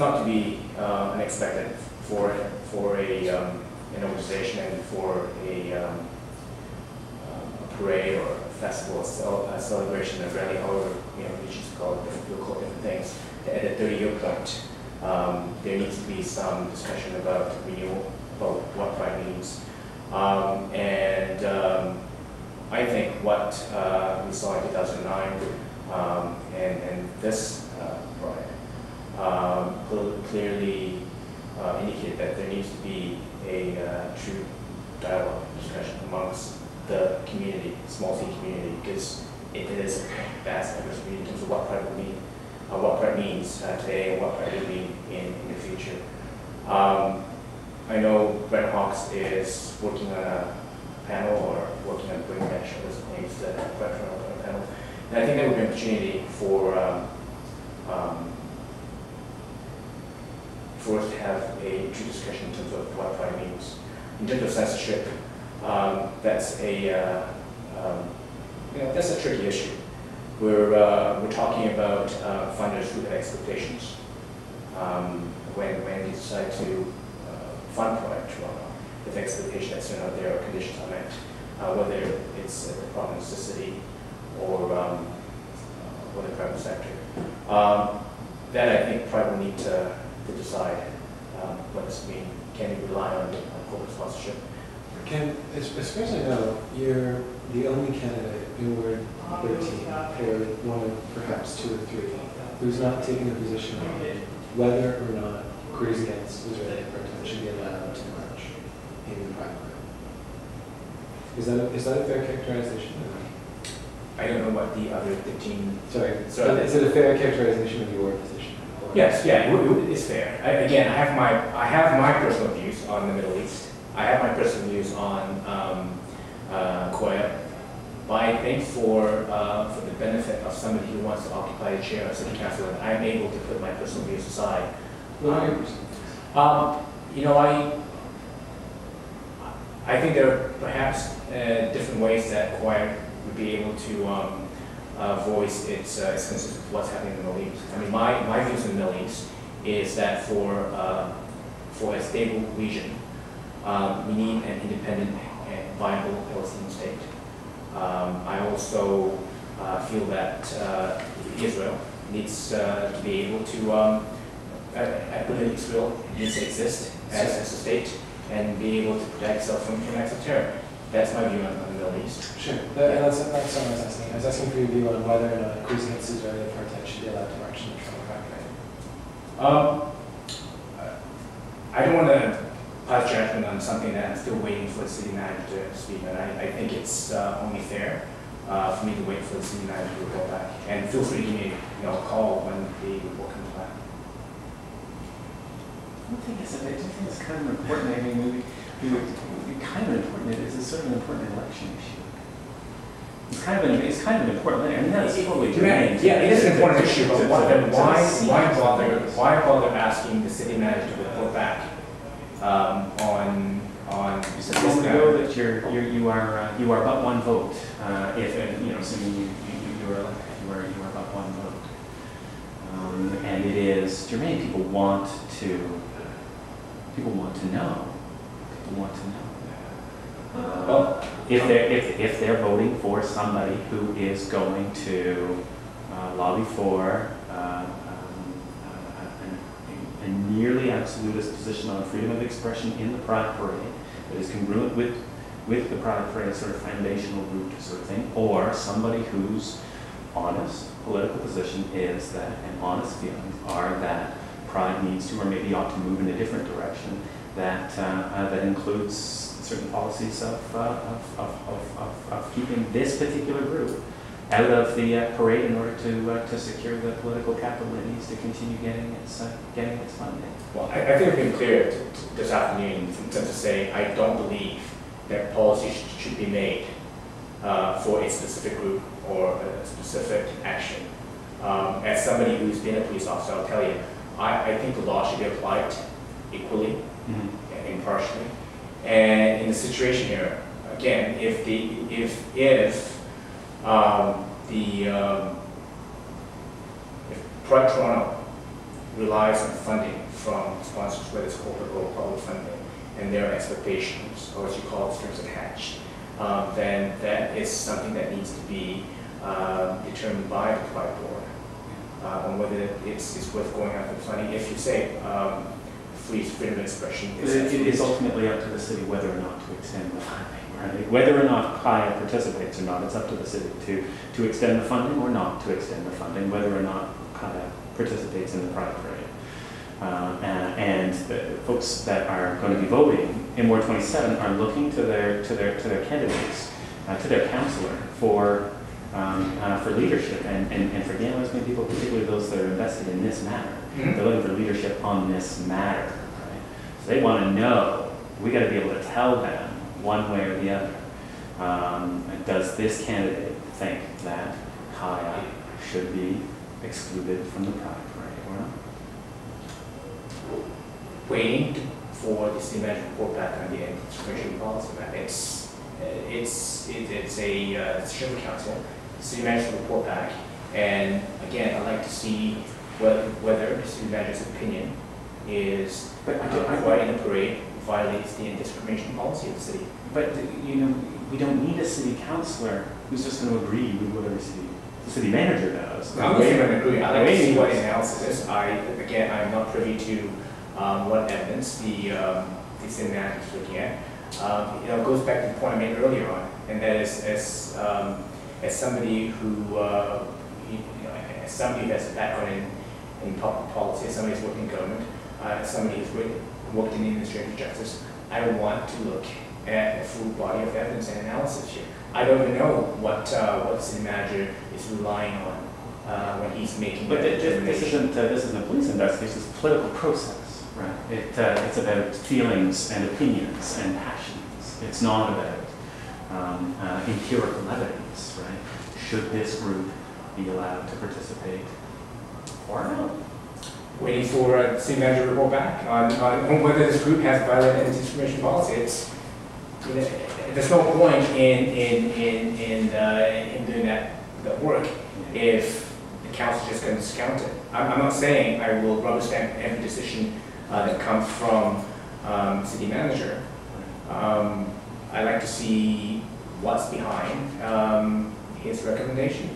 not to be unexpected for an organization and for a parade or a festival, a celebration, a rally, however you choose to call it, people call it different things. At the 30-year point, there needs to be some discussion about renewal, about what pride means, I think what we saw in 2009 and this pride clearly indicated that there needs to be a true dialogue discussion amongst the community, small C community, because it is a vast diversity in terms of what pride will mean, what pride means today, and what pride will mean in the future. I know Brent Hawks is working on a panel or working on bringing back shoulders and names to Pride on a panel, and I think that would be an opportunity for us to have a true discussion in terms of what pride means. In terms of censorship, that's a tricky issue. We're talking about funders who have expectations when they decide to fund Pride Toronto, with expectation that soon there are conditions are met, whether it's at the province, the city, or the private sector. That I think Pride will need to decide what this means. Can we rely on corporate sponsorship? Especially now, you're the only candidate in Ward 13, or one of perhaps 2 or 3, who's not taking a position on whether or not Queers Against Israeli Apartheid should be allowed to march in the Pride Parade. Is that a fair characterization? I don't know what the other 15. Sorry. Is it a fair characterization of your position? Yes, yeah, it's fair. Again, I have my personal views on the Middle East. I have my personal views on Korea. But I think for the benefit of somebody who wants to occupy a chair of city council, I'm able to put my personal views aside. I think there are perhaps different ways that Korea would be able to voice its concerns with what's happening in the Middle East. I mean, my views in the Middle East is that for a stable region, we need an independent and viable Palestinian state. I also feel that Israel needs to be able to, I believe Israel needs to exist as a state and be able to protect itself from acts of terror. That's my view on the Middle East. Sure. That's what I was asking. I was asking for your view on whether or not Queers Against Israeli Apartheid should be allowed to march in the Toronto Pride Parade. I don't want to pass judgment on something that I'm still waiting for the city manager to speak, and I think it's only fair for me to wait for the city manager to report back. And feel free to give me a call when the report comes back. I do think it's kind of important. I mean, kind of important. It is sort of an important election issue. It's kind of an important. I mean, that's totally true. Yeah, it is an important issue. But why bother asking the city manager to report back on? You said a moment ago that you are but one vote. Assuming you are elected, you are but one vote. And it is germane. People want to know. Well, if they're voting for somebody who is going to lobby for a nearly absolutist position on freedom of expression in the Pride Parade that is congruent with the Pride Parade sort of foundational root sort of thing, or somebody whose honest political position is that, and honest feelings are that Pride needs to, or maybe ought to move in a different direction, that includes certain policies of keeping this particular group out of the parade in order to secure the political capital it needs to continue getting its funding. Well, I think I've been clear this afternoon in terms of saying I don't believe that policy should be made for a specific group or a specific action. As somebody who's been a police officer, I'll tell you, I think the law should be applied equally and impartially. And in the situation here, again, if Pride Toronto relies on funding from sponsors, whether it's corporate or public funding, and their expectations, or as you call it, strings attached, then that is something that needs to be determined by the pride board on whether it's worth going after the funding. If you say freedom of expression is it is ultimately up to the city whether or not to extend the funding. Right? Whether or not Kaya participates or not, it's up to the city to extend the funding or not to extend the funding, whether or not Kaya participates in the Pride Parade. And the folks that are going to be voting in Ward 27 are looking to their candidates, to their councillor for leadership and for gay and lesbian people, particularly those that are invested in this matter. Mm-hmm. They're looking for leadership on this matter. Right? So they want to know. We got to be able to tell them one way or the other. Does this candidate think that Kaya should be excluded from the Pride Parade or not? Waiting for the city manager report back on the anti-discrimination policy map. It's a decision of council. The city manager will report back, and again, I'd like to see whether the city manager's opinion is quite in the parade violates the anti-discrimination policy of the city. But you know, we don't need a city councillor who's just going to agree with whatever the city manager does. I'm not going to agree. I'd like to see what his analysis is. I'm not privy to what evidence the city manager is looking at. It goes back to the point I made earlier on, and that is as somebody who as somebody who has a background in public policy, as somebody who's worked in government, as somebody who's worked in administrative justice, I want to look at a full body of evidence and analysis here. I don't even know what the city manager is relying on when he's making but that determination. This isn't a police investigation, it's a political process, right? It's about feelings and opinions and passions. It's not about empirical evidence, right? Should this group be allowed to participate or not? Waiting for a city manager to report back on whether this group has violated anti-discrimination policy. There's no point in doing that work if the council just going to discount it. I'm not saying I will rubber stamp every decision that comes from city manager. I'd like to see what's behind his recommendation.